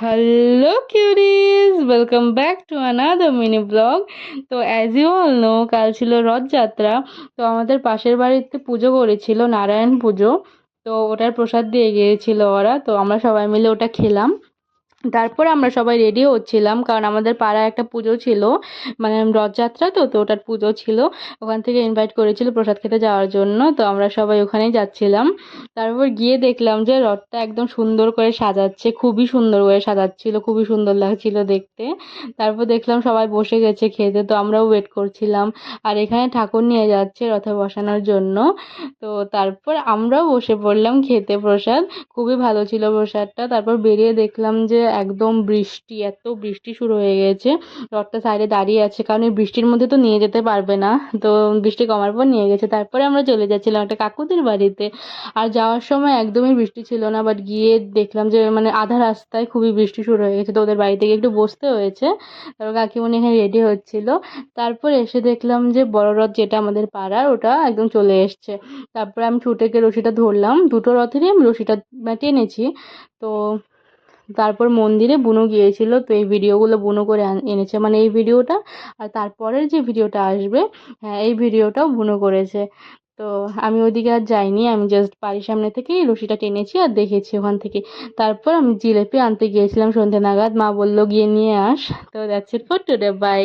Hello cuties, welcome back to another mini vlog. তো as you all know কাল ছিল রথযাত্রা। তো আমাদের পাশের বাড়িতে পুজো করেছিল, নারায়ণ পুজো। তো ওটার প্রসাদ দিয়ে গিয়েছিল ওরা, তো আমরা সবাই মিলে ওটা খেলাম। তারপরে আমরা সবাই রেডি হচ্ছিলাম, কারণ আমাদের পাড়ায় একটা পুজো ছিল, মানে রথযাত্রা। তো ওটার পুজো ছিল, ওখান থেকে ইনভাইট করেছিল প্রসাদ খেতে যাওয়ার জন্য। তো আমরা সবাই ওখানেই যাচ্ছিলাম। তারপর গিয়ে দেখলাম যে রথটা একদম সুন্দর করে সাজাচ্ছে, খুবই সুন্দর করে সাজাচ্ছিল, খুবই সুন্দর লাগছিল দেখতে। তারপর দেখলাম সবাই বসে গেছে খেতে, তো আমরাও ওয়েট করছিলাম। আর এখানে ঠাকুর নিয়ে যাচ্ছে রথে বসানোর জন্য। তো তারপর আমরাও বসে পড়লাম খেতে প্রসাদ। খুবই ভালো ছিল প্রসাদটা। তারপর বেরিয়ে দেখলাম যে একদম বৃষ্টি, এত বৃষ্টি শুরু হয়ে গেছে। রথটা সাইডে দাঁড়িয়ে আছে, কারণ এই বৃষ্টির মধ্যে তো নিয়ে যেতে পারবে না। তো বৃষ্টি কমার পর নিয়ে গেছে। তারপরে আমরা চলে যাচ্ছিলাম একটা কাকুদের বাড়িতে। আর যাওয়ার সময় একদমই বৃষ্টি ছিল না, বাট গিয়ে দেখলাম যে মানে আধা রাস্তায় খুবই বৃষ্টি শুরু হয়ে গেছে। তো ওদের বাড়িতে গিয়ে একটু বসতে হয়েছে। তারপর কাকিমণি এখানে রেডি হচ্ছিল। তারপর এসে দেখলাম যে বড় রথ যেটা আমাদের পাড়ার, ওটা একদম চলে এসছে। তারপরে আমি ছুটে গিয়ে রশিটা ধরলাম, দুটো রথেরই আমি রশিটা টেনেছি। তো তারপর মন্দিরে বুনু গিয়েছিল, তো এই ভিডিওগুলো বুনু করে এনেছে, মানে এই ভিডিওটা আর তারপরের যে ভিডিওটা আসবে, হ্যাঁ এই ভিডিওটাও বুনু করেছে। তো আমি ওইদিকে আর যাইনি, আমি জাস্ট বাড়ির সামনে থেকেই রশিটা টেনেছি আর দেখেছি ওখান থেকে। তারপর আমি জিলেপি আনতে গিয়েছিলাম সন্ধে নাগাদ, মা বললো গিয়ে নিয়ে আস। তো that's it for today, by.